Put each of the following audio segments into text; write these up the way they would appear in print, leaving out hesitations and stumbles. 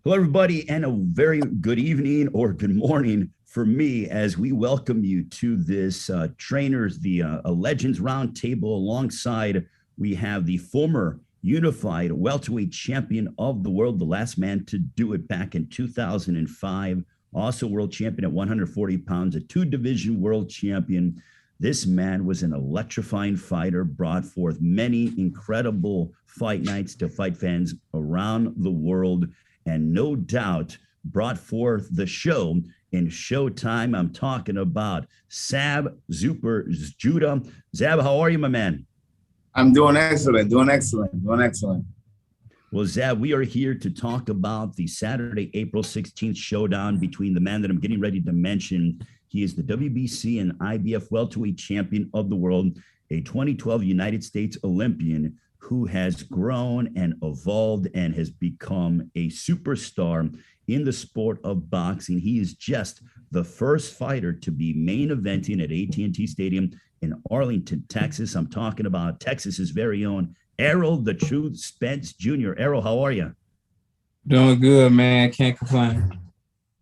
Hello, everybody, and a very good evening or good morning for me as we welcome you to this a Legends Roundtable. Alongside, we have the former unified welterweight champion of the world, the last man to do it back in 2005, also world champion at 140 pounds, a two-division world champion. This man was an electrifying fighter, brought forth many incredible fight nights to fight fans around the world, and no doubt brought forth the show in Showtime. I'm talking about Zab Super Judah. Zab, how are you, my man? I'm doing excellent. Well, Zab, we are here to talk about the Saturday, April 16th showdown between the man that I'm getting ready to mention. He is the WBC and IBF welterweight champion of the world, a 2012 United States Olympian who has grown and evolved and has become a superstar in the sport of boxing. He is just the first fighter to be main eventing at AT&T Stadium in Arlington, Texas. I'm talking about Texas's very own Errol "The Truth" Spence Jr. Errol, how are you? Doing good, man. Can't complain.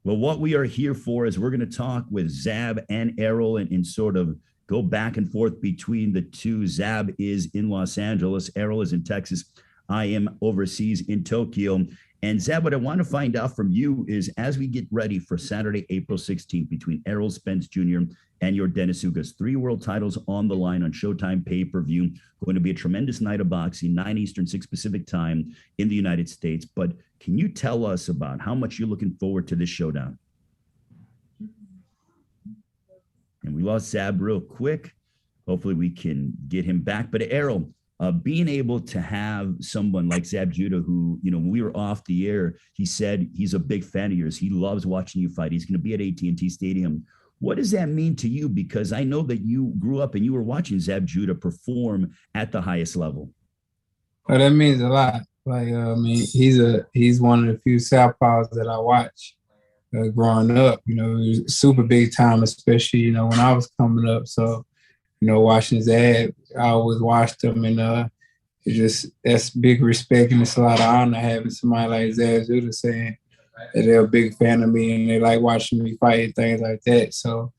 Well, what we are here for is we're going to talk with Zab and Errol and sort of go back and forth between the two. Zab is in Los Angeles. Errol is in Texas. I am overseas in Tokyo. And Zab, what I want to find out from you is, as we get ready for Saturday, April 16th, between Errol Spence Jr. and Yordenis Ugas, 3 world titles on the line on Showtime pay-per-view. Going to be a tremendous night of boxing, 9 Eastern, 6 Pacific time in the United States. But can you tell us about how much you're looking forward to this showdown? And we lost Zab real quick. Hopefully we can get him back. But Errol, being able to have someone like Zab Judah, who, you know, when we were off the air, he said he's a big fan of yours. He loves watching you fight. He's going to be at AT&T Stadium. What does that mean to you? Because I know that you grew up and you were watching Zab Judah perform at the highest level. Well, that means a lot. Like, I mean, he's one of the few southpaws that I watch growing up. You know, he was super big time, especially, you know, when I was coming up. So, you know, watching Zab, I always watched him, and that's big respect, and it's a lot of honor having somebody like Zab Judah saying that they're a big fan of me and they like watching me fight and things like that. So,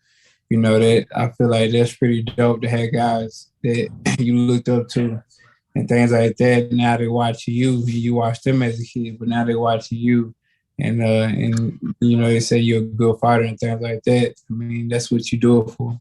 you know, that I feel like that's pretty dope to have guys that you looked up to and things like that. Now they watch you, and you watched them as a kid, but now they watch you, and you know, they say you're a good fighter and things like that. I mean, that's what you do it for.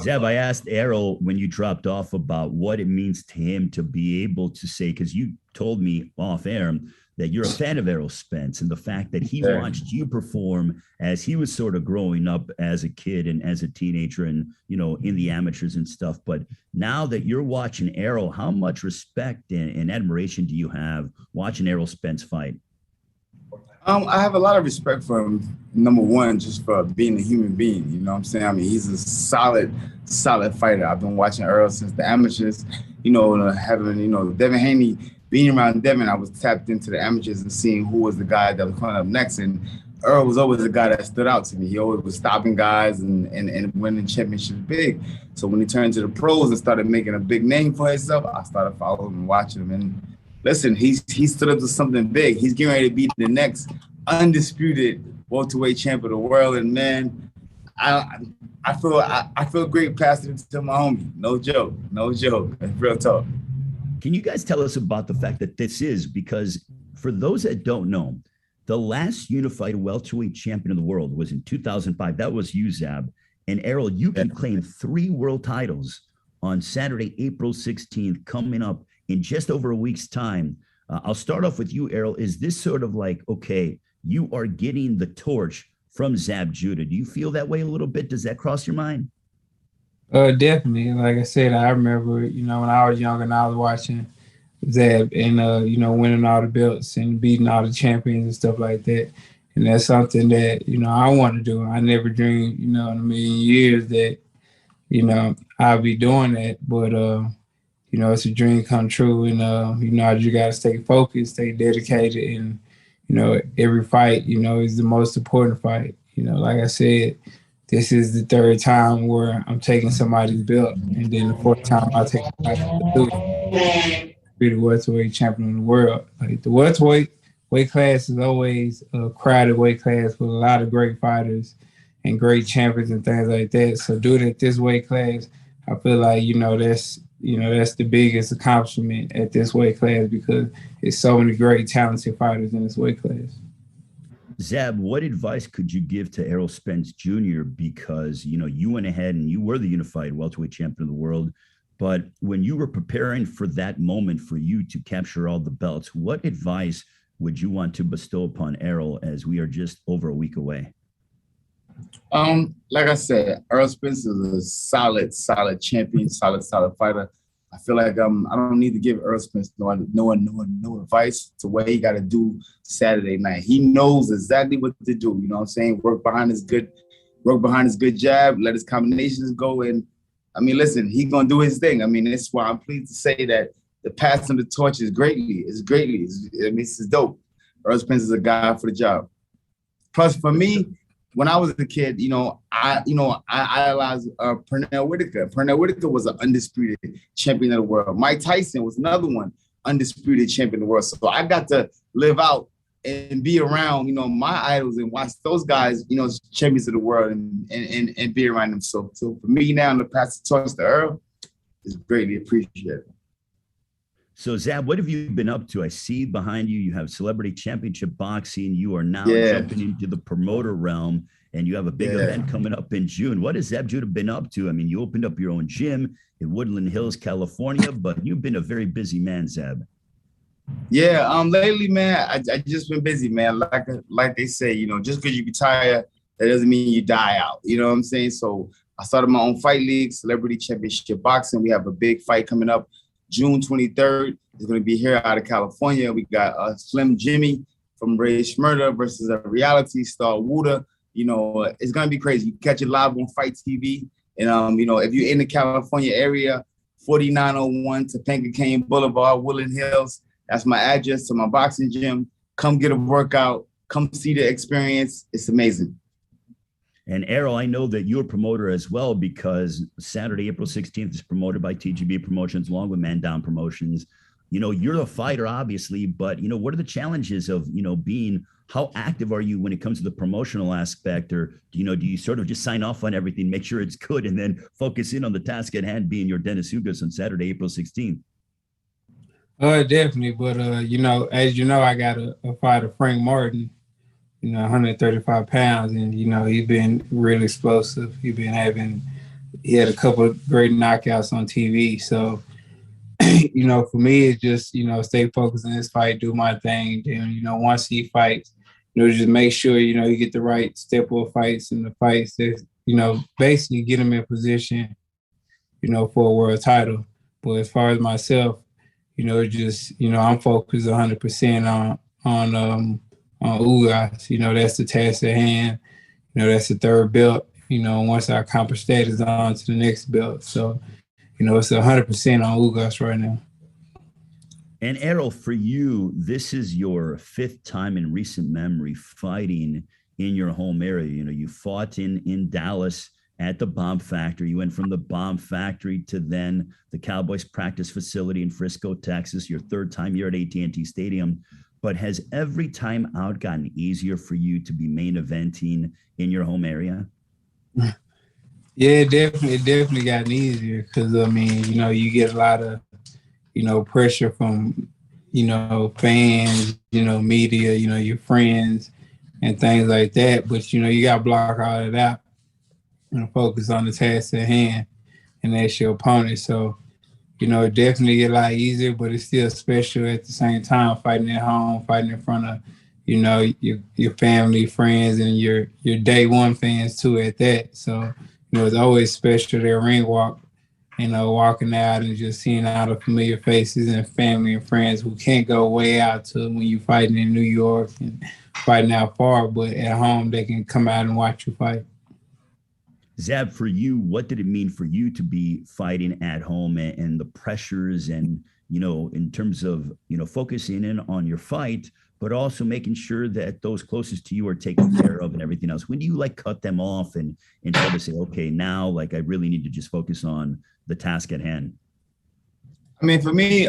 Zeb, I asked Errol when you dropped off about what it means to him to be able to say, because you told me off air that you're a fan of Errol Spence, and the fact that he watched you perform as he was sort of growing up as a kid and as a teenager and, you know, in the amateurs and stuff. But now that you're watching Errol, how much respect and admiration do you have watching Errol Spence fight? I have a lot of respect for him, number one, just for being a human being. You know what I'm saying? I mean, he's a solid fighter. I've been watching Errol since the amateurs. You know, having, you know, Devin Haney, being around Devin, I was tapped into the amateurs and seeing who was the guy that was coming up next. And Errol was always the guy that stood out to me. He always was stopping guys and winning championships big. So when he turned to the pros and started making a big name for himself, I started following him and watching him. And listen, he stood up to something big. He's getting ready to be the next undisputed welterweight champion of the world. And man, I feel great passing it to my homie. No joke. That's real talk. Can you guys tell us about the fact that this is, because for those that don't know, the last unified welterweight champion of the world was in 2005. That was you, Zab. And Errol, you can claim 3 world titles on Saturday, April 16th, coming up in just over a week's time. I'll start off with you, Errol. Is this sort of like, okay, you are getting the torch from Zab Judah? Do you feel that way a little bit? Does that cross your mind? Definitely. Like I said, I remember, you know, when I was younger and I was watching Zab and, you know, winning all the belts and beating all the champions and stuff like that. And that's something that, you know, I want to do. I never dreamed, you know, in a million years that, you know, I'll be doing that. But, you know, it's a dream come true. And, you know, you got to stay focused, stay dedicated. And, you know, every fight, you know, is the most important fight. You know, like I said, this is the 3rd time where I'm taking somebody's belt. And then the 4th time I take somebody's belt. Be the welterweight champion of the world. Like the welterweight, weight class is always a crowded weight class with a lot of great fighters and great champions and things like that. So doing it this weight class, I feel like, that's the biggest accomplishment at this weight class because it's so many great talented fighters in this weight class. Zab, what advice could you give to Errol Spence Jr.? Because, you went ahead and you were the unified welterweight champion of the world. But when you were preparing for that moment for you to capture all the belts, what advice would you want to bestow upon Errol as we are just over a week away? Like I said, Errol Spence is a solid champion, solid fighter. I feel like I don't need to give Errol Spence no advice to what he got to do Saturday night. He knows exactly what to do. You know what I'm saying? Work behind his good jab, let his combinations go. And I mean, listen, he's gonna do his thing. I mean, that's why I'm pleased to say that the passing of the torch is greatly. This is dope. Errol Spence is a guy for the job. Plus, for me, when I was a kid, I idolized Pernell Whitaker. Pernell Whitaker was an undisputed champion of the world. Mike Tyson was another one, undisputed champion of the world. So I got to live out and be around, my idols and watch those guys, champions of the world and be around them. So for me now to pass the torch to Earl is greatly appreciated. So, Zab, what have you been up to? I see behind you, you have Celebrity Championship Boxing. You are now jumping into the promoter realm, and you have a big event coming up in June. What has Zab Judah been up to? I mean, you opened up your own gym in Woodland Hills, California, but you've been a very busy man, Zab. Yeah, lately, man, I just been busy, man. Like they say, just because you retire, that doesn't mean you die out. You know what I'm saying? So I started my own fight league, Celebrity Championship Boxing. We have a big fight coming up June 23rd. It's going to be here out of California. We got Slim Jimmy from Ray Schmurda versus a reality star, Wuda. It's going to be crazy. You catch it live on Fight TV. And, if you're in the California area, 4901 Topanga Canyon Boulevard, Woodland Hills, that's my address to my boxing gym. Come get a workout. Come see the experience. It's amazing. And Errol, I know that you're a promoter as well because Saturday, April 16th is promoted by TGB Promotions along with Man Down Promotions. You're a fighter, obviously, but, what are the challenges of, being, how active are you when it comes to the promotional aspect? Or, do you sort of just sign off on everything, make sure it's good, and then focus in on the task at hand being Yordenis Ugas on Saturday, April 16th? Definitely. But, as you know, I got a fighter, Frank Martin, 135 pounds, and, he's been really explosive. He had a couple of great knockouts on TV. So, for me, it's just, stay focused on this fight, do my thing. Then, once he fights, just make sure, you get the right step of fights and the fights that, basically get him in position, for a world title. But as far as myself, I'm focused 100% on Ugas. That's the task at hand. That's the third belt. Once I accomplish that, it's on to the next belt. So, it's 100% on Ugas right now. And Errol, for you, this is your fifth time in recent memory fighting in your home area. You fought in Dallas at the Bomb Factory. You went from the Bomb Factory to then the Cowboys practice facility in Frisco, Texas. Your third time here at AT&T Stadium. But has every time out gotten easier for you to be main eventing in your home area? Yeah, it definitely gotten easier because, you get a lot of, pressure from, fans, media, your friends and things like that. But, you got to block all of that and focus on the task at hand, and that's your opponent. So, it definitely get a lot easier, but it's still special at the same time, fighting at home, fighting in front of, your family, friends, and your day one fans too at that. So, it's always special, their ring walk, walking out and just seeing all the familiar faces and family and friends who can't go way out to when you're fighting in New York and fighting out far, but at home they can come out and watch you fight. Zab, for you, what did it mean for you to be fighting at home and the pressures and, in terms of, focusing in on your fight, but also making sure that those closest to you are taken care of and everything else? When do you cut them off and try to say, okay, now I really need to just focus on the task at hand? I mean, for me,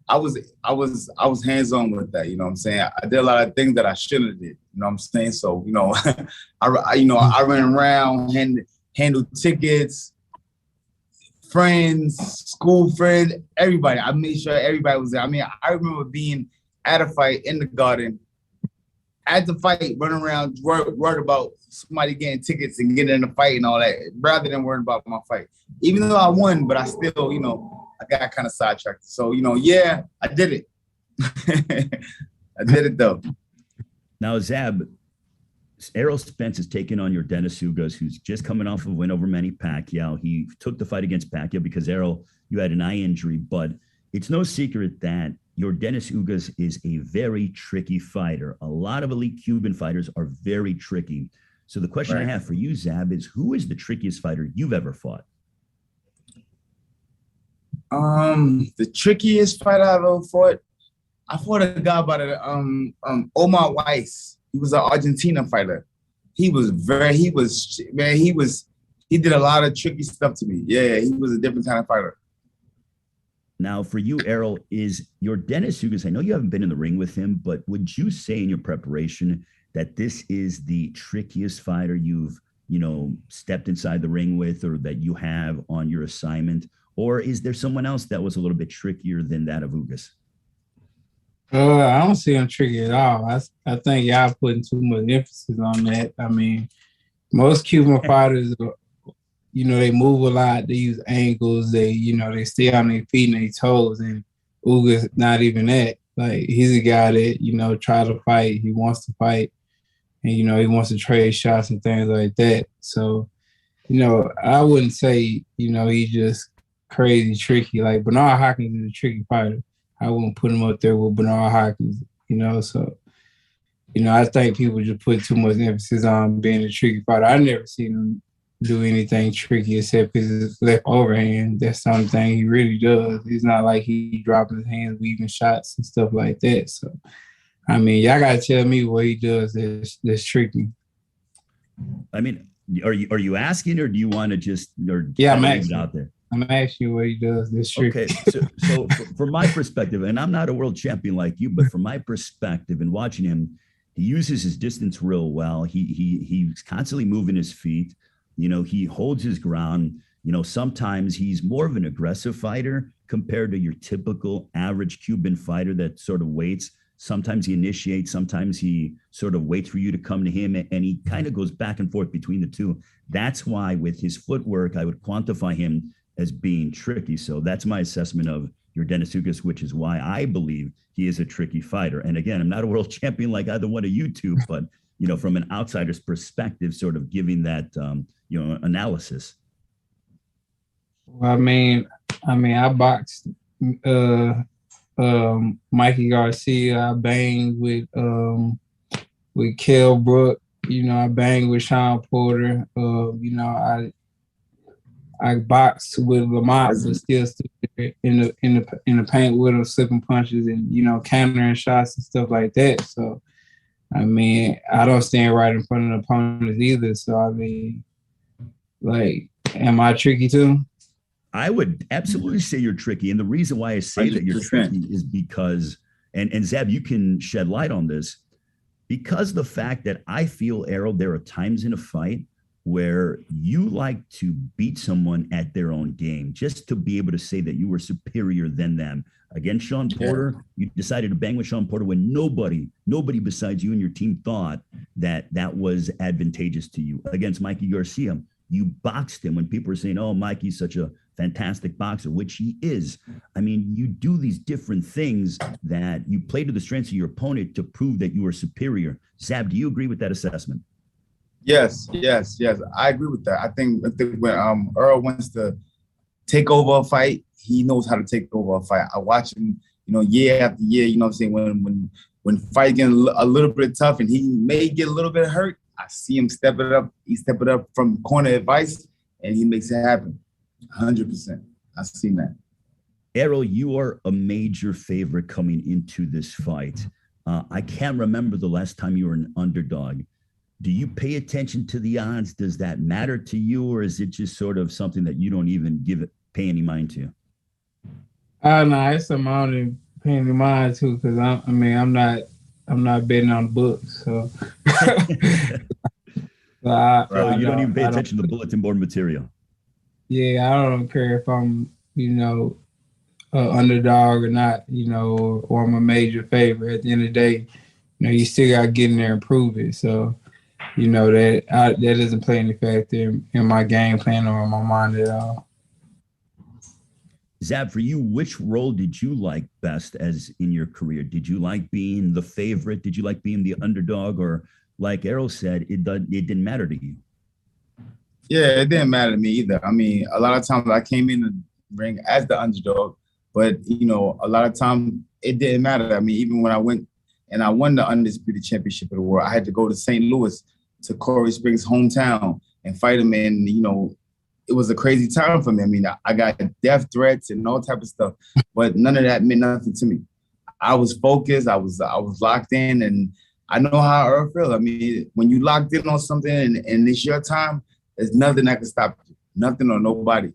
I was hands-on with that, you know what I'm saying? I did a lot of things that I shouldn't have did, you know what I'm saying? So, you know, I ran around, handled tickets, friends, school friends, everybody. I made sure everybody was there. I mean, I remember being at a fight in the garden, at the fight, running around, worried about somebody getting tickets and getting in a fight and all that, rather than worrying about my fight. Even though I won, but I still, you know, I got kind of sidetracked. So, you know, yeah, I did it. I did it though. Now, Zab, Errol Spence is taking on Yordenis Ugas, who's just coming off of a win over Manny Pacquiao. He took the fight against Pacquiao because, Errol, you had an eye injury, but it's no secret that Yordenis Ugas is a very tricky fighter. A lot of elite Cuban fighters are very tricky. So the question I have for you, Zab, is who is the trickiest fighter you've ever fought? The trickiest fight I ever fought, I fought a guy by the Omar Weiss. He was an Argentina fighter. He did a lot of tricky stuff to me. Yeah, he was a different kind of fighter. Now, for you, Errol, is Yordenis Ugas, I know you haven't been in the ring with him, but would you say in your preparation that this is the trickiest fighter you've, you know, stepped inside the ring with, or that you have on your assignment? Or is there someone else that was a little bit trickier than that of Ugas? I don't see him tricky at all. I think y'all putting too much emphasis on that. I mean, most Cuban fighters, you know, they move a lot. They use angles. They stay on their feet and their toes. And Ugas, not even that. Like, he's a guy that, you know, tries to fight. He wants to fight. And, you know, he wants to trade shots and things like that. So, you know, I wouldn't say, you know, he's just crazy tricky. Like, Bernard Hopkins is a tricky fighter. I wouldn't put him up there with Bernard Hopkins, you know. So, you know, I think people just put too much emphasis on being a tricky fighter. I never seen him do anything tricky except his left overhand. That's the only thing he really does. It's not like he dropping his hands, weaving shots and stuff like that. So, I mean, y'all gotta tell me what he does that's tricky. I mean, are you asking, or do you want to just, or I'm asking it out there? I'm asking you what he does that's tricky. Okay, so from my perspective, and I'm not a world champion like you, but from my perspective and watching him, he uses his distance real well. He's constantly moving his feet. You know, he holds his ground. You know, sometimes he's more of an aggressive fighter compared to your typical average Cuban fighter that sort of waits. Sometimes he initiates, sometimes he sort of waits for you to come to him, and he kind of goes back and forth between the two. That's why with his footwork, I would quantify him as being tricky. So that's my assessment of Yordenis Ugas, which is why I believe he is a tricky fighter. And again, I'm not a world champion like either one of you two, but, you know, from an outsider's perspective, sort of giving that, you know, analysis. Well, I mean, I boxed Mikey Garcia. I banged with Kell Brook. You know, I banged with Sean Porter. You know, I boxed with Lamont, but still stood in the paint with him, slipping punches and, you know, countering shots and stuff like that. So, I mean, I don't stand right in front of the opponents either. So, I mean, like, am I tricky too? I would absolutely say you're tricky. And the reason why I say 100%. That you're tricky is because, and Zab, you can shed light on this, because the fact that I feel, Errol, there are times in a fight where you like to beat someone at their own game, just to be able to say that you were superior than them. Against Sean Porter, you decided to bang with Sean Porter when nobody besides you and your team thought that that was advantageous to you. Against Mikey Garcia, you boxed him when people were saying, oh, Mikey's such a fantastic boxer, which he is. I mean, you do these different things that you play to the strengths of your opponent to prove that you are superior. Zab, do you agree with that assessment? Yes. I agree with that. I think when Earl wants to take over a fight, he knows how to take over a fight. I watch him, you know, year after year, you know what I'm saying, when fight getting a little bit tough and he may get a little bit hurt, I see him step it up. He step it up from corner advice, and he makes it happen. 100%. I've seen that. Errol, you are a major favorite coming into this fight. I can't remember the last time you were an underdog. Do you pay attention to the odds? Does that matter to you, or is it just sort of something that you don't even pay any mind to? No, it's something I don't paying mind too, because I'm not betting on the books, so. So you don't even pay attention to the bulletin board material. Yeah, I don't care if I'm, underdog or not, or I'm a major favorite. At the end of the day, you still got to get in there and prove it. So, that doesn't play any factor in my game plan or in my mind at all. Zab, for you, which role did you like best as in your career? Did you like being the favorite? Did you like being the underdog? Or like Errol said, it didn't matter to you? Yeah, it didn't matter to me either. I mean, a lot of times I came in the ring as the underdog, but, a lot of times it didn't matter. I mean, even when I went and I won the Undisputed Championship of the World, I had to go to St. Louis, to Corey Spring's hometown, and fight him. And, it was a crazy time for me. I mean, I got death threats and all type of stuff, but none of that meant nothing to me. I was focused. I was locked in, and I know how Earl feels. I mean, when you locked in on something and it's your time, there's nothing that can stop you. Nothing or nobody.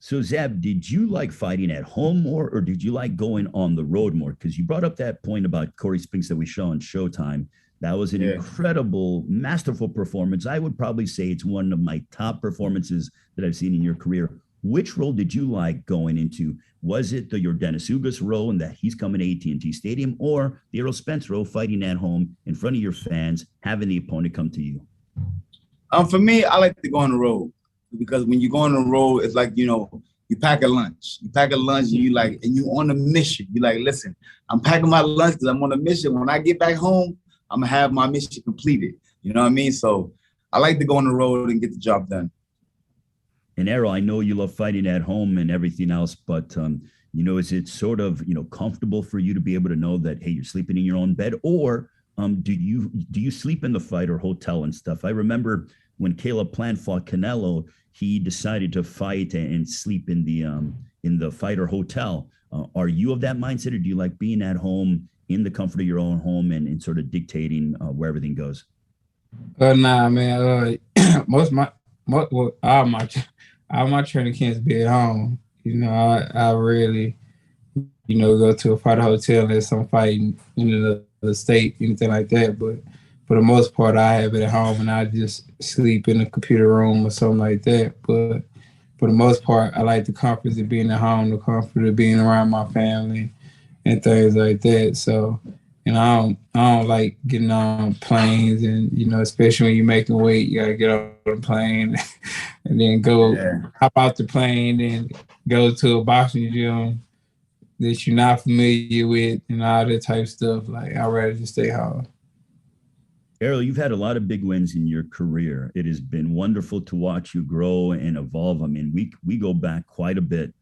So, Zab, did you like fighting at home more, or did you like going on the road more? Because you brought up that point about Corey Spinks that we show on Showtime. That was an incredible, masterful performance. I would probably say it's one of my top performances that I've seen in your career. Which role did you like going into? Was it the Yordenis Ugas role and that he's coming to AT&T Stadium, or the Errol Spence role, fighting at home in front of your fans, having the opponent come to you? For me, I like to go on the road, because when you go on the road, it's like, you pack a lunch. You pack a lunch and you on a mission. You're like, listen, I'm packing my lunch because I'm on a mission. When I get back home, I'm gonna have my mission completed. You know what I mean? So I like to go on the road and get the job done. And Errol, I know you love fighting at home and everything else, but is it sort of comfortable for you to be able to know that, hey, you're sleeping in your own bed, or do you sleep in the fight or hotel and stuff? I remember when Caleb Plant fought Canelo, he decided to fight and sleep in the fight or hotel. Are you of that mindset, or do you like being at home in the comfort of your own home and sort of dictating where everything goes? Nah, man. All my training camps be at home. I rarely, go to a fight hotel unless I'm fighting in the state, anything like that. But for the most part, I have it at home, and I just sleep in the computer room or something like that. But for the most part, I like the comfort of being at home, the comfort of being around my family and things like that. So, I don't like getting on planes, and especially when you're making weight, you gotta get on the plane and then hop out the plane and go to a boxing gym that you're not familiar with and all that type of stuff. Like, I'd rather just stay home. Errol, you've had a lot of big wins in your career. It has been wonderful to watch you grow and evolve. I mean, we go back quite a bit.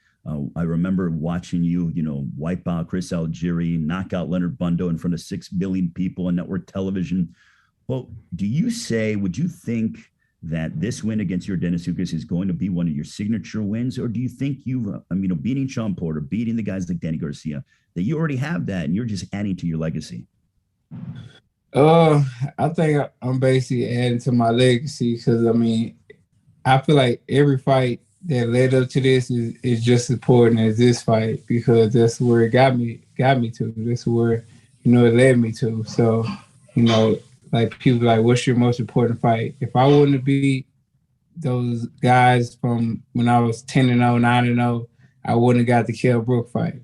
I remember watching you, wipe out Chris Algieri, knock out Leonard Bundo in front of 6 billion people on network television. Well, would you think that this win against Yordenis Ugas is going to be one of your signature wins? Or do you think beating Sean Porter, beating the guys like Danny Garcia, that you already have that and you're just adding to your legacy? I think I'm basically adding to my legacy, because, I feel like every fight that led up to this is just as important as this fight, because that's where it got me to. That's where, it led me to. So, like, people like, what's your most important fight? If I wouldn't have beat those guys from when I was 10-0, 9-0, I wouldn't have got the Kell Brook fight.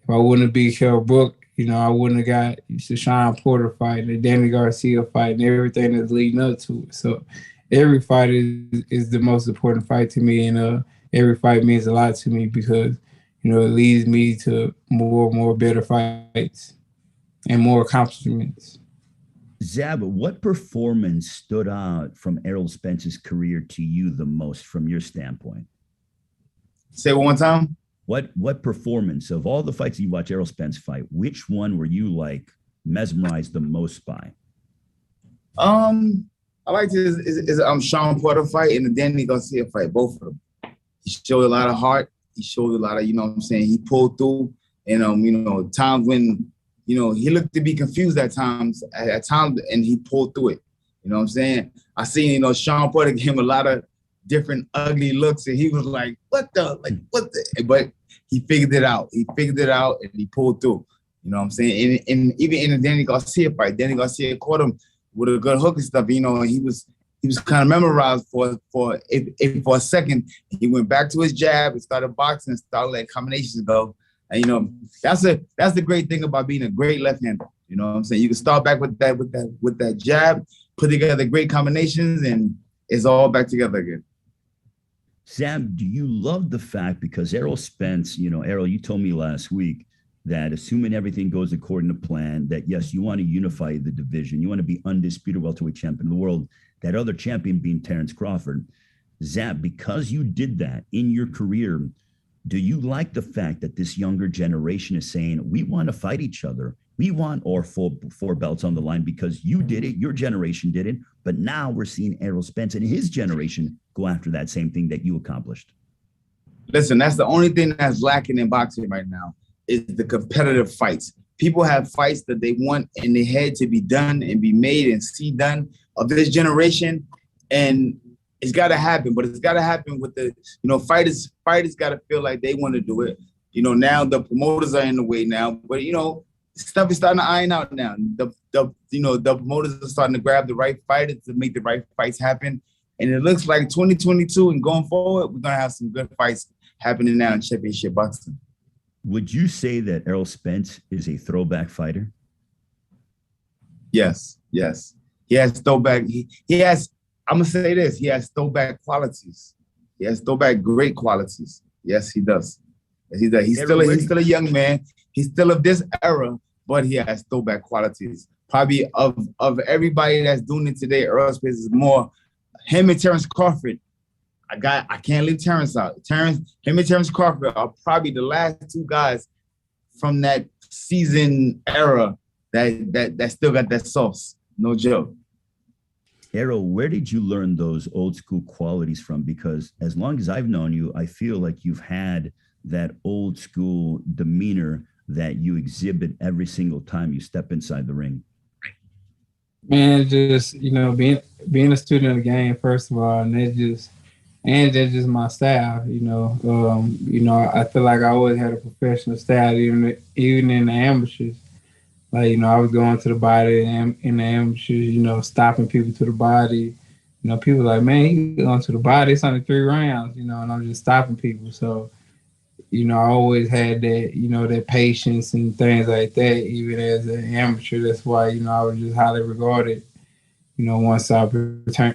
If I wouldn't have beat Kell Brook, I wouldn't have got the Sean Porter fight and the Danny Garcia fight and everything that's leading up to it. So every fight is the most important fight to me, and every fight means a lot to me, because it leads me to more better fights and more accomplishments. Zab, what performance stood out from Errol Spence's career to you the most from your standpoint? Say it one time. What performance of all the fights you watch Errol Spence fight, which one were you like mesmerized the most by? I like his Sean Porter fight and the Danny Garcia fight, both of them. He showed a lot of heart. He showed a lot of, he pulled through. And times when, he looked to be confused at times, and he pulled through it. You know what I'm saying? I seen, Sean Porter gave him a lot of different ugly looks, and he was like, what the? But he figured it out. He figured it out and he pulled through. You know what I'm saying? And even in the Danny Garcia fight, Danny Garcia caught him with a good hook and stuff. You know, and he was kind of memorized for a second. He went back to his jab and started boxing and started letting combinations go. And you know, that's the great thing about being a great left-hander. You know what I'm saying? You can start back with that jab, put together great combinations, and it's all back together again. Sam, do you love the fact, because Errol Spence, you know, Errol, you told me last week that assuming everything goes according to plan, that yes, you want to unify the division. You want to be undisputed welterweight champion of the world, that other champion being Terrence Crawford. Zab, because you did that in your career, do you like the fact that this younger generation is saying, we want to fight each other? We want our four belts on the line because you did it, your generation did it, but now we're seeing Errol Spence and his generation go after that same thing that you accomplished. Listen, that's the only thing that's lacking in boxing right now is the competitive fights. People have fights that they want in their head to be done and be made and see done of this generation, and it's got to happen, but it's got to happen with the, you know, fighters got to feel like they want to do it. You know, now the promoters are in the way now, but, you know, stuff is starting to iron out now. The promoters are starting to grab the right fighters to make the right fights happen. And it looks like 2022 and going forward, we're going to have some good fights happening now in championship boxing. Would you say that Errol Spence is a throwback fighter? Yes. He has throwback. He has, I'm going to say this, he has throwback qualities. He has throwback great qualities. Yes, he does. He's still a young man. He's still of this era, but he has throwback qualities. Probably of everybody that's doing it today, Errol Spence is more him and Terrence Crawford. I can't leave Terrence out. Him and Terrence Crawford are probably the last two guys from that season era that still got that sauce. No joke. Errol, where did you learn those old school qualities from? Because as long as I've known you, I feel like you've had that old school demeanor that you exhibit every single time you step inside the ring. Man, just, you know, being a student of the game, first of all, and that's just my style, you know. I feel like I always had a professional style, even in the amateurs. Like, you know, I was going to the body in the amateurs, you know, stopping people to the body. You know, people like, man, you going to the body, it's only 3 rounds, you know, and I'm just stopping people. So, you know, I always had that, you know, that patience and things like that, even as an amateur. That's why, you know, I was just highly regarded, you know, once I became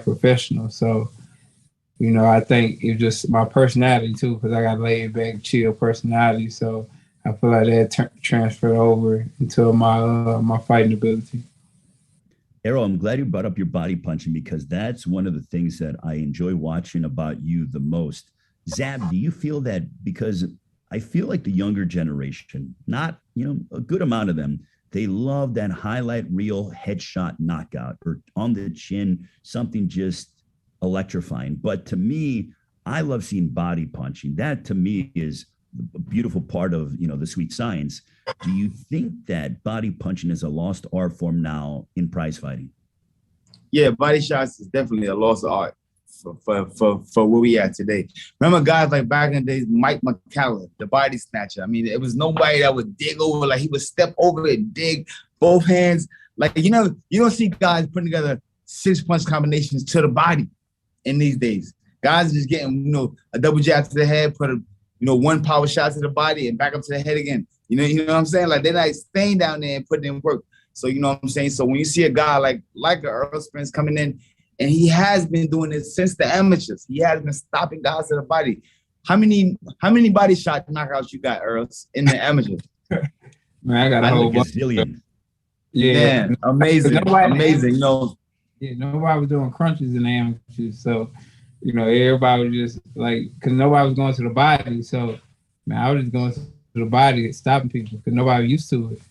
professional. So, you know, I think it's just my personality too, because I got laid back, chill personality. So I feel like that transferred over into my fighting ability. Errol, I'm glad you brought up your body punching, because that's one of the things that I enjoy watching about you the most. Zab, do you feel that, because I feel like the younger generation, not, you know, a good amount of them, they love that highlight reel headshot knockout or on the chin, something just electrifying. But to me, I love seeing body punching. That to me is a beautiful part of, you know, the sweet science. Do you think that body punching is a lost art form now in prize fighting? Yeah, body shots is definitely a lost art for where we at today. Remember guys like back in the days, Mike McCallum, the body snatcher. I mean, it was nobody that would dig over, like he would step over and dig both hands. Like, you know, you don't see guys putting together 6-punch combinations to the body in these days. Guys are just getting, you know, a double jab to the head, put a, you know, 1 power shot to the body and back up to the head again. You know what I'm saying? Like, they're not staying down there and putting in work. So, you know what I'm saying? So when you see a guy like Errol Spence coming in, and he has been doing it since the amateurs. He has been stopping guys to the body. How many body shot knockouts you got, Earl, in the amateurs? Man, I got a whole bunch. Zillion. Yeah, man, amazing. You know, yeah, nobody was doing crunches in the amateurs. So, you know, everybody was just like, because nobody was going to the body. So, man, I was just going to the body and stopping people because nobody was used to it.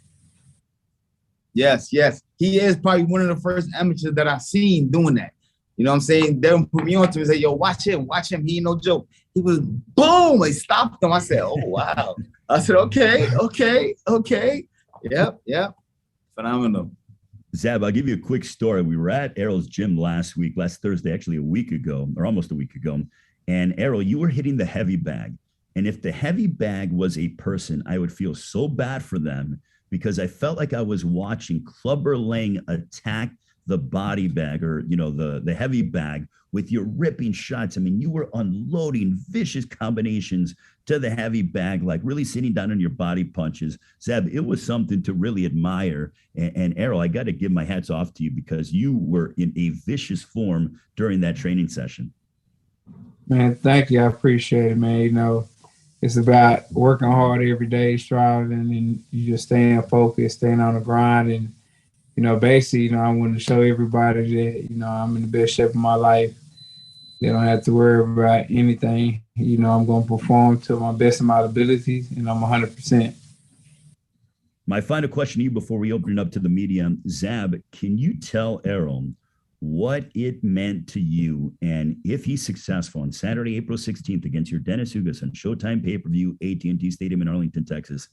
Yes. He is probably one of the first amateurs that I've seen doing that. You know what I'm saying? They put me on to me and say, yo, watch him. He ain't no joke. He was boom, he stopped him. I said, oh, wow. I said, okay. Yep. Phenomenal. Zab, I'll give you a quick story. We were at Errol's gym last Thursday, actually a week ago, or almost a week ago. And Errol, you were hitting the heavy bag. And if the heavy bag was a person, I would feel so bad for them because I felt like I was watching Clubber Lang attack the body bag, or, you know, the heavy bag, with your ripping shots. I mean, you were unloading vicious combinations to the heavy bag, like really sitting down on your body punches. Zeb, it was something to really admire. And Errol, I got to give my hats off to you because you were in a vicious form during that training session. Man, thank you. I appreciate it, man. You know, it's about working hard every day, striving, and you just staying focused, staying on the grind. And, you know, basically, you know, I want to show everybody that, you know, I'm in the best shape of my life. They don't have to worry about anything. You know, I'm going to perform to my best of my abilities, and I'm 100%. My final question to you before we open it up to the media, Zab, can you tell Errol what it meant to you, and if he's successful on Saturday, April 16th against Yordenis Ugas on Showtime PPV, AT&T Stadium in Arlington, Texas,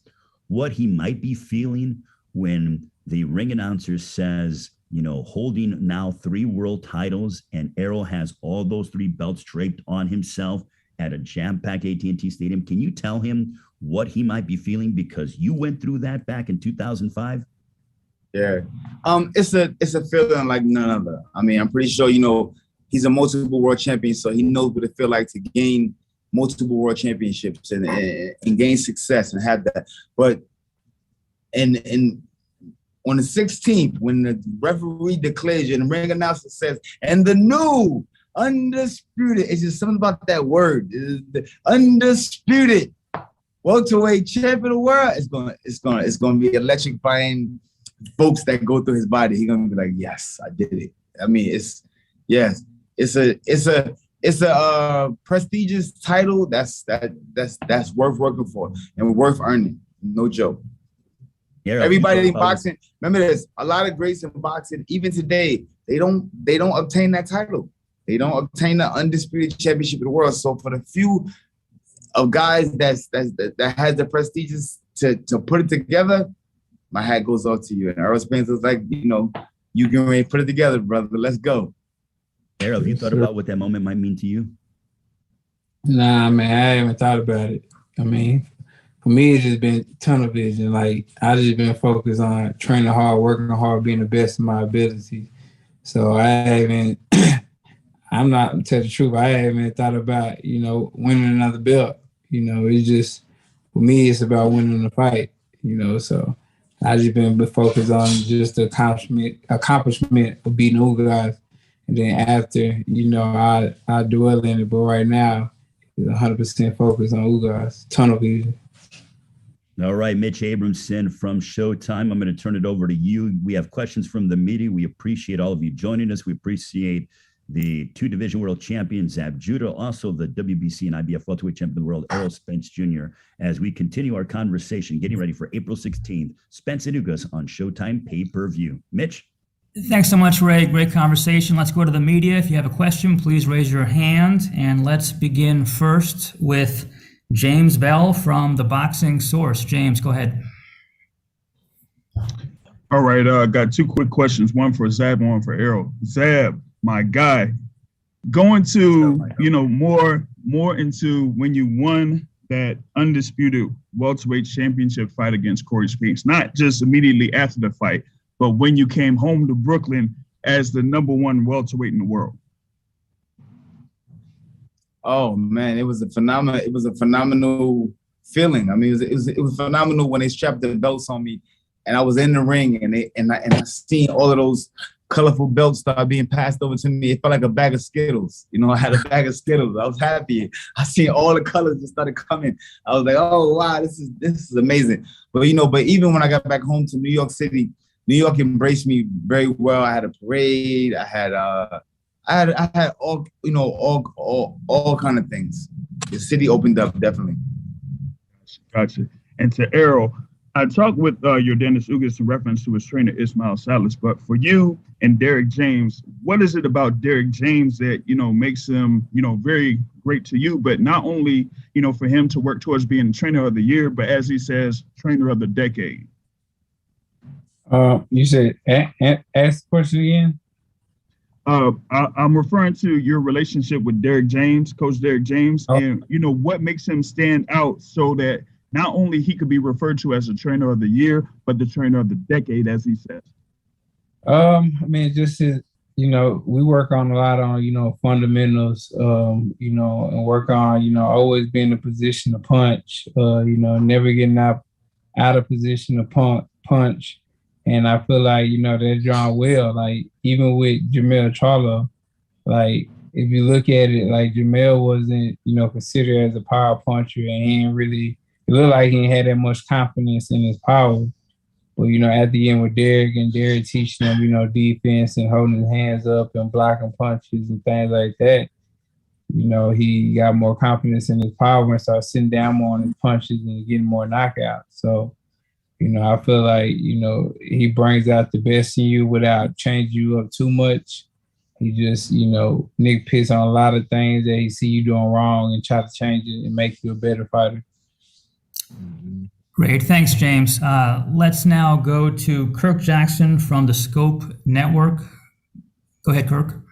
what he might be feeling when the ring announcer says, you know, holding now 3 world titles, and Errol has all those 3 belts draped on himself at a jam-packed AT&T Stadium. Can you tell him what he might be feeling because you went through that back in 2005? Yeah, it's a feeling like none other. I mean, I'm pretty sure, you know, he's a multiple world champion, so he knows what it feels like to gain multiple world championships and gain success and have that. But and on the 16th, when the referee declares you and the ring announcer says, and the new undisputed, it's just something about that word, the undisputed welterweight champion of the world, it's gonna be electrifying folks that go through his body. He's gonna be like, yes, I did it. I mean, it's a prestigious title that's worth working for and worth earning. No joke. Yeah, everybody in boxing, remember this, a lot of greats in boxing, even today, they don't obtain that title. They don't obtain the undisputed championship of the world. So for the few of guys that has the prestigious to put it together, my hat goes off to you. And Errol Spence was like, you know, you can really put it together, brother. Let's go. Errol, have you thought about what that moment might mean to you? Nah, man, I haven't thought about it. I mean, for me, it's just been tunnel vision. Like, I just been focused on training hard, working hard, being the best of my abilities. So I haven't, I'm not, to tell the truth, I haven't thought about, you know, winning another belt. You know, it's just, for me, it's about winning the fight, you know, so I just been focused on just the accomplishment of beating Ugas. And then after, you know, I dwell in it. But right now, it's 100% focused on Ugas, tunnel vision. All right, Mitch Abramson from Showtime. I'm going to turn it over to you. We have questions from the media. We appreciate all of you joining us. We appreciate the 2-division world champion, Zab Judah, also the WBC and IBF welterweight champion of the world, Errol Spence Jr., as we continue our conversation, getting ready for April 16th, Spence and Ugas on Showtime pay-per-view. Mitch? Thanks so much, Ray. Great conversation. Let's go to the media. If you have a question, please raise your hand. And let's begin first with James Bell from the Boxing Source. James, go ahead. All right, got 2 quick questions, one for Zab and one for Errol. Zab, my guy, going to, you know, more into when you won that undisputed welterweight championship fight against Corey Spinks, not just immediately after the fight, but when you came home to Brooklyn as the #1 welterweight in the world. Oh man, it was a phenomenal feeling. I mean, it was phenomenal when they strapped the belts on me, and I was in the ring, and I seen all of those colorful belts start being passed over to me. It felt like a bag of Skittles. You know, I had a bag of Skittles. I was happy. I seen all the colors just started coming. I was like, oh wow, this is amazing. But you know, but even when I got back home to New York City, New York embraced me very well. I had a parade. I had all, you know, all kind of things. The city opened up, definitely. Gotcha. And to Errol, I talked with Yordenis Ugas in reference to his trainer, Ismail Salas, but for you and Derek James, what is it about Derek James that, you know, makes him, you know, very great to you, but not only, you know, for him to work towards being trainer of the year, but as he says, trainer of the decade? You said, ask the question again? I'm referring to your relationship with Derek James, Coach Derek James, and what makes him stand out so that not only he could be referred to as the trainer of the year, but the trainer of the decade, as he says. I mean, just we work on a lot on fundamentals, and work on always being in a position to punch, never getting out of position to punch. And I feel like, they're drawn well. Like, even with Jamel Charlo, like, if you look at it, like, Jamel wasn't, considered as a power puncher, and it looked like he ain't had that much confidence in his power. But, at the end with Derek teaching him, defense and holding his hands up and blocking punches and things like that, he got more confidence in his power and started sitting down more on his punches and getting more knockouts. So, I feel like, he brings out the best in you without changing you up too much. He just, nitpicks on a lot of things that he see you doing wrong and try to change it and make you a better fighter. Great. Thanks, James. Let's now go to Kirk Jackson from the Scope Network. Go ahead, Kirk.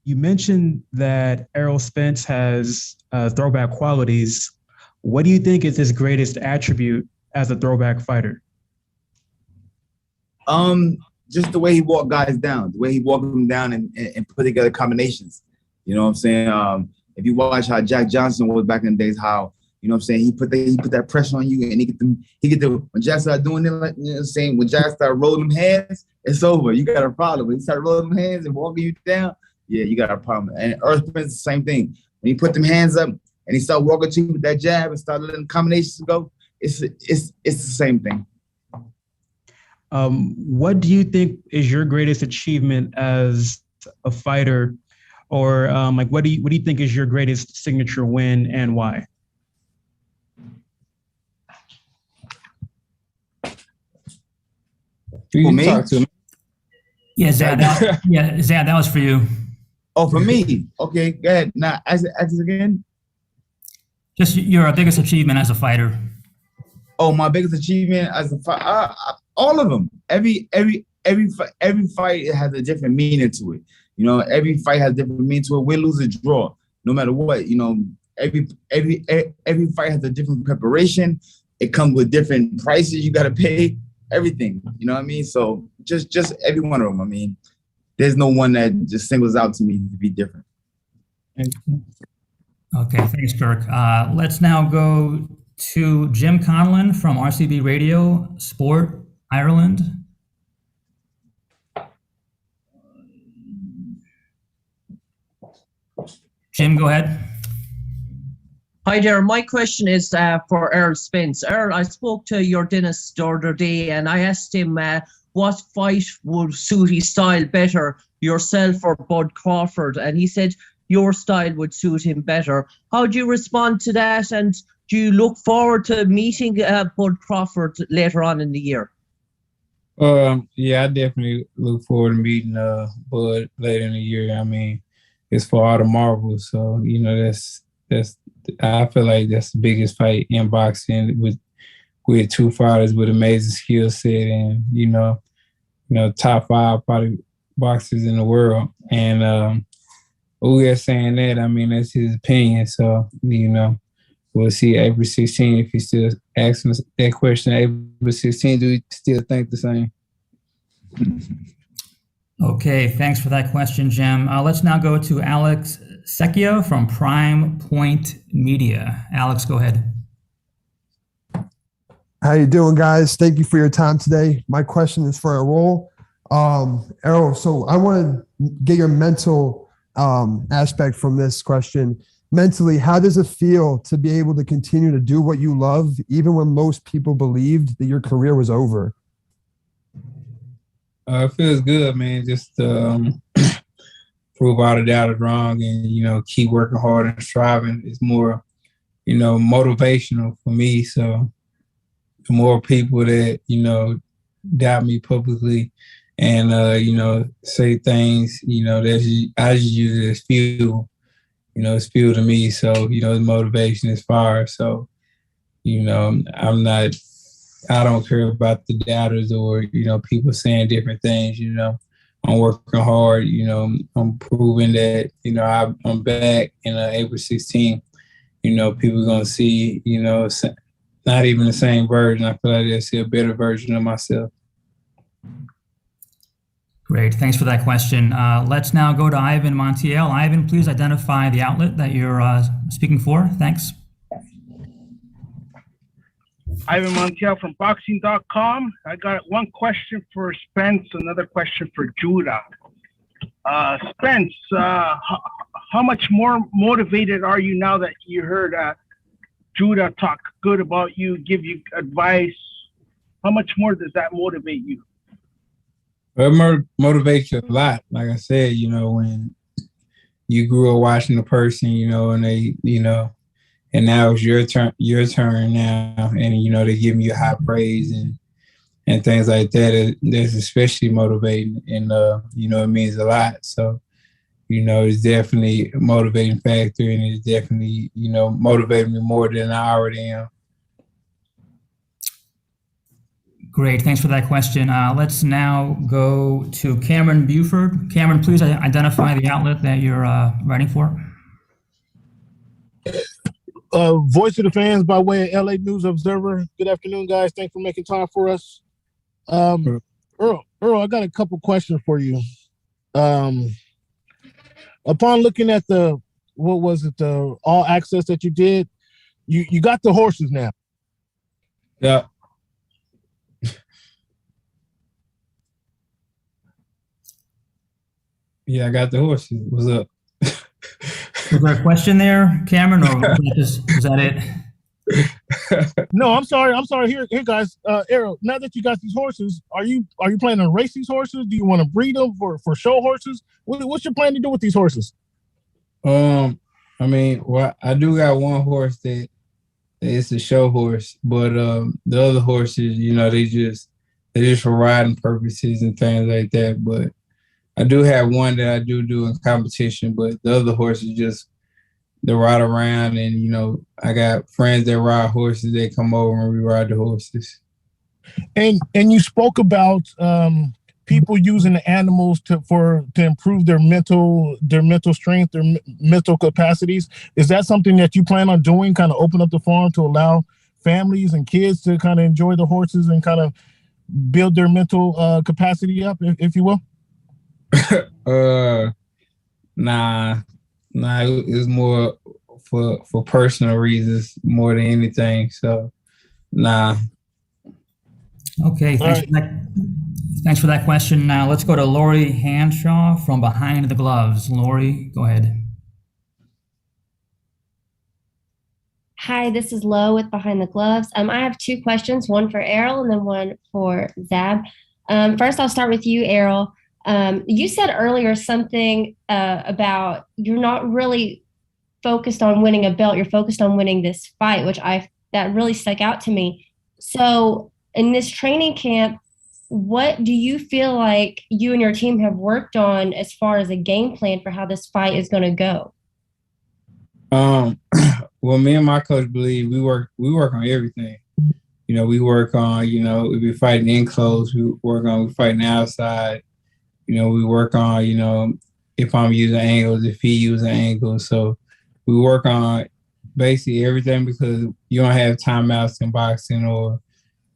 You mentioned that Errol Spence has throwback qualities. What do you think is his greatest attribute as a throwback fighter? Just the way he walked guys down, the way he walked them down and put together combinations. You know what I'm saying? If you watch how Jack Johnson was back in the days, how, you know what I'm saying, he put that pressure on you, and when Jack started doing it, like, you know what I'm saying, when Jack started rolling them hands, it's over. You got a problem. When he started rolling them hands and walking you down, yeah, you got a problem. And Errol Spence, the same thing. When he put them hands up and he started walking to you with that jab and started letting combinations go, it's the same thing. What do you think is your greatest achievement as a fighter, or what do you think is your greatest signature win and why? For me? Yeah, Zad, that was for you. Oh, for me? Okay, go ahead. Now, ask it again. Just your biggest achievement as a fighter. Oh, my biggest achievement as a fighter? All of them. Every fight has a different meaning to it. Every fight has a different meaning to it. Win, lose, or draw. No matter what, every fight has a different preparation. It comes with different prices you got to pay. Everything. You know what I mean? So just every one of them. I mean, there's no one that just singles out to me to be different. Okay, thanks, Kirk. Let's now go to Jim Conlon from RCB Radio Sport Ireland. Jim, go ahead. Hi there. My question is for Errol Spence. Errol, I spoke to Yordenis the other day, and I asked him what fight would suit his style better, yourself or Bud Crawford, and he said your style would suit him better. How do you respond to that, and do you look forward to meeting Bud Crawford later on in the year? Yeah, I definitely look forward to meeting Bud later in the year. I mean, it's for all the marbles, so that's I feel like that's the biggest fight in boxing with two fighters with amazing skill set and top 5 probably boxers in the world. And Ugas saying that, I mean, that's his opinion. So we'll see April 16 if he's still asking us that question. April 16, do we still think the same? Okay, thanks for that question, Jim. Let's now go to Alex Secchia from Prime Point Media. Alex, go ahead. How you doing, guys? Thank you for your time today. My question is for Errol. Errol, so I want to get your mental aspect from this question. Mentally, how does it feel to be able to continue to do what you love, even when most people believed that your career was over? It feels good, man. Just prove all the doubters wrong and, keep working hard and striving. It's more, motivational for me. So the more people that, doubt me publicly and, say things, I just use it as fuel, it's fuel to me. So, the motivation is fire. So, I don't care about the doubters or, people saying different things, I'm working hard, I'm proving that, I'm back in April 16th. People are going to see, not even the same version. I feel like they'll see a better version of myself. Great. Thanks for that question. Let's now go to Ivan Montiel. Ivan, please identify the outlet that you're speaking for. Thanks. Ivan Montiel from boxing.com. I got one question for Spence, another question for Judah. Spence, how much more motivated are you now that you heard Judah talk good about you, give you advice? How much more does that motivate you? It motivates you a lot. Like I said, when you grew up watching a person, and they, and now it's your turn now, and they give you high praise and things like that. That's especially motivating, and it means a lot. So, it's definitely a motivating factor, and it's definitely motivating me more than I already am. Great, thanks for that question. Let's now go to Cameron Buford. Cameron, please identify the outlet that you're writing for. Voice of the Fans by way of LA News Observer. Good afternoon, guys. Thanks for making time for us. Earl, I got a couple questions for you. Upon looking at the all access that you did, you got the horses now. Yeah. Yeah, I got the horses. What's up? Was there a question there, Cameron, or was that it? No, I'm sorry. Here, guys. Errol, now that you got these horses, are you planning to race these horses? Do you want to breed them for show horses? What's your plan to do with these horses? I do got one horse that it's a show horse, but the other horses, they just for riding purposes and things like that. But I do have one that I do in competition, but the other horses just they ride around, and I got friends that ride horses. They come over and we ride the horses. And you spoke about people using the animals to improve their mental strength, their mental capacities. Is that something that you plan on doing? Kind of open up the farm to allow families and kids to kind of enjoy the horses and kind of build their mental capacity up, if you will. Nah, it's more for personal reasons more than anything. So, nah. Okay, thanks for that question. Now let's go to Lori Hanshaw from Behind the Gloves. Lori, go ahead. Hi, this is Lo with Behind the Gloves. I have two questions, one for Errol and then one for Zab. First, I'll start with you, Errol. You said earlier something about you're not really focused on winning a belt. You're focused on winning this fight, that really stuck out to me. So in this training camp, what do you feel like you and your team have worked on as far as a game plan for how this fight is going to go? Well, me and my coach believe we work on everything. We work on, if we're fighting in close, we fighting outside. We work on, if I'm using angles, if he using angles. So we work on basically everything because you don't have timeouts in boxing or,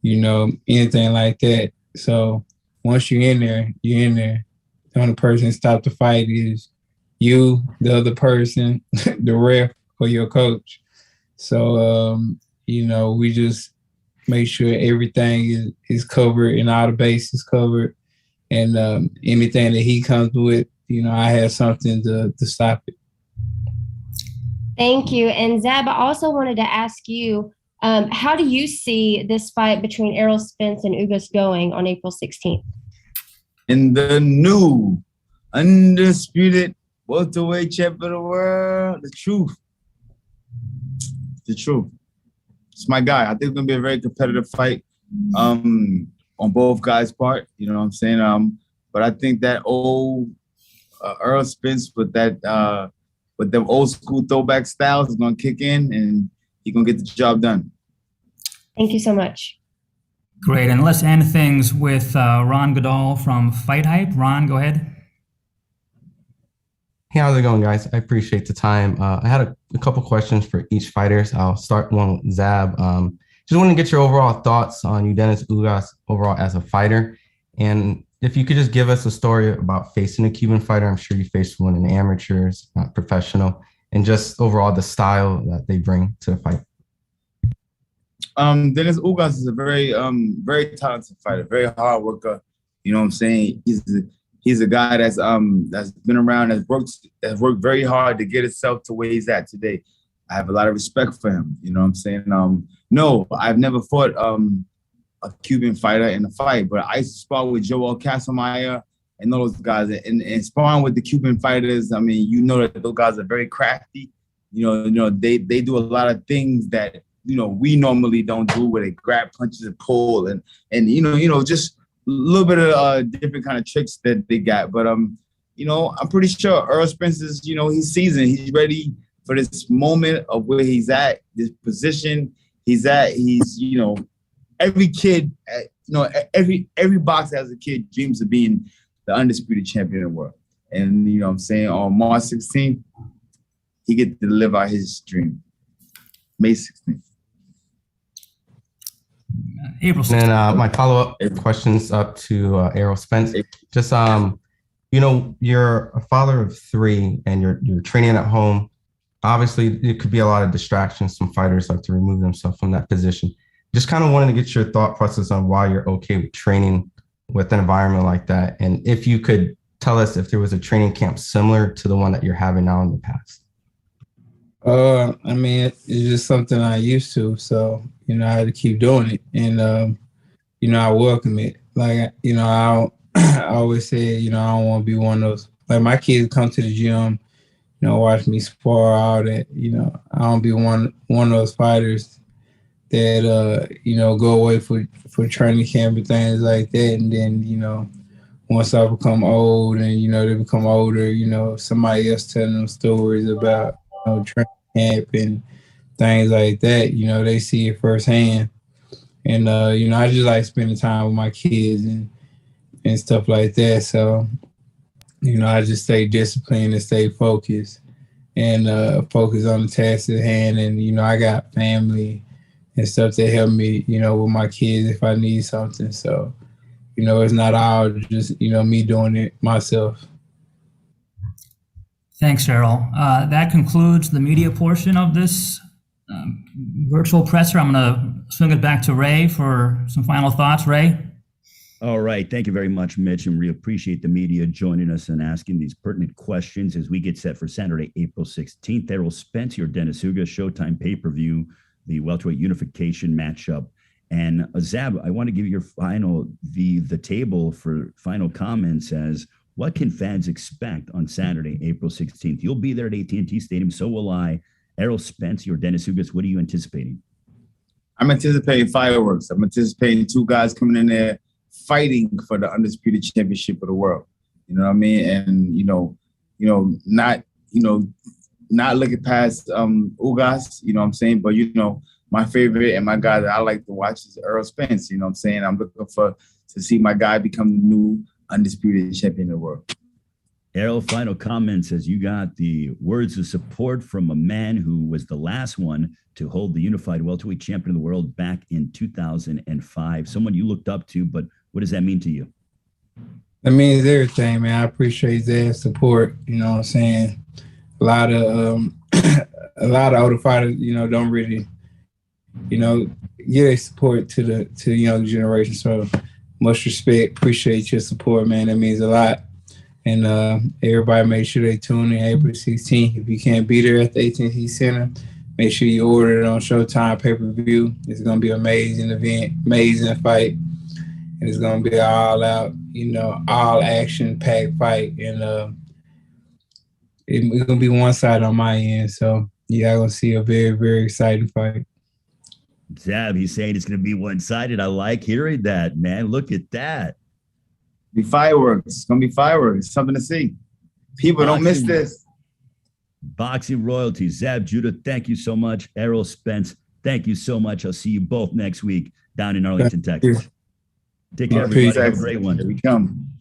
anything like that. So once you're in there. The only person to stop the fight is you, the other person, the ref, or your coach. So, we just make sure everything is covered and all the bases covered. And anything that he comes with, I have something to stop it. Thank you. And Zab, I also wanted to ask you, how do you see this fight between Errol Spence and Ugas going on April 16th? In the new, undisputed welterweight champion of the world, the truth. It's my guy. I think it's going to be a very competitive fight. On both guys' part, you know what I'm saying? But I think that old Errol Spence with that but the old school throwback styles is gonna kick in, and he's gonna get the job done. Thank you so much. Great, and let's end things with Ron Goodall from Fight Hype. Ron, go ahead. Hey, how's it going, guys? I appreciate the time. I had a couple questions for each fighter. I'll start one with Zab. Just want to get your overall thoughts on Yordenis Ugas overall as a fighter. And if you could just give us a story about facing a Cuban fighter. I'm sure you faced one in amateurs, not professional, and just overall the style that they bring to the fight. Yordenis Ugas is a very, very talented fighter, very hard worker. You know what I'm saying? He's a guy that's been around, has worked very hard to get himself to where he's at today. I have a lot of respect for him. You know what I'm saying? No, I've never fought a Cuban fighter in a fight, but I used to spar with Joel Castlemeyer and all those guys. And sparring with the Cuban fighters, I mean, you know that those guys are very crafty. You know, they do a lot of things that, you know, we normally don't do, where they grab punches and pull and you know, just a little bit of different kind of tricks that they got. But you know, I'm pretty sure Errol Spence is, you know, he's seasoned. He's ready for this moment of where he's at, this position he's at. He's, you know, every kid, you know, every boxer as a kid dreams of being the undisputed champion of the world. And you know what I'm saying, on March 16th, he get to live out his dream. May 16th. April 16th. And then my follow-up questions up to Errol Spence. Just, you know, you're a father of 3 and you're training at home. Obviously, it could be a lot of distractions. Some fighters like to remove themselves from that position. Just kind of wanted to get your thought process on why you're okay with training with an environment like that. And if you could tell us if there was a training camp similar to the one that you're having now in the past. I mean, it's just something I used to, so, you know, I had to keep doing it. And, you know, I welcome it. Like, you know, I always say, you know, I don't want to be one of those, like my kids come to the gym, you know, watch me spar, all that, you know, I don't be one of those fighters that, you know, go away for training camp and things like that. And then, you know, once I become old and, you know, they become older, you know, somebody else telling them stories about, you know, training camp and things like that, you know, they see it firsthand. And, you know, I just like spending time with my kids and stuff like that. So, you know, I just stay disciplined and stay focused and focus on the task at hand. And, you know, I got family and stuff that help me, you know, with my kids if I need something. So, you know, it's not all just, you know, me doing it myself. Thanks, Errol. That concludes the media portion of this virtual presser. I'm going to swing it back to Ray for some final thoughts. Ray? All right. Thank you very much, Mitch. And we appreciate the media joining us and asking these pertinent questions as we get set for Saturday, April 16th. Errol Spence, Yordenis Ugas, Showtime pay-per-view, the welterweight unification matchup. And Zab, I want to give your the table for final comments as what can fans expect on Saturday, April 16th? You'll be there at AT&T Stadium. So will I. Errol Spence, Yordenis Ugas, what are you anticipating? I'm anticipating fireworks. I'm anticipating 2 guys coming in there fighting for the undisputed championship of the world. You know what I mean? And, not looking past Ugas, you know what I'm saying? But, you know, my favorite and my guy that I like to watch is Errol Spence. You know what I'm saying? I'm looking to see my guy become the new undisputed champion of the world. Errol, final comments as you got the words of support from a man who was the last one to hold the unified welterweight champion of the world back in 2005. Someone you looked up to, but what does that mean to you? That means everything, man. I appreciate that support. You know what I'm saying? A lot of older fighters, you know, don't really, you know, give their support to the young generation. So much respect. Appreciate your support, man. That means a lot. And everybody make sure they tune in April 16th. If you can't be there at the AT&T Center, make sure you order it on Showtime pay-per-view. It's going to be an amazing event, amazing fight. And it's going to be an all-out, you know, all-action-packed fight. And it's going to be one side on my end. So, yeah, I'm going to see a very, very exciting fight. Zab, he's saying it's going to be one-sided. I like hearing that, man. Look at that. Be fireworks. It's going to be fireworks. Something to see. People don't miss this. Boxing Royalty, Zab Judah, thank you so much. Errol Spence, thank you so much. I'll see you both next week down in Arlington, Texas. Take care, everybody. Have a great one. Here we come.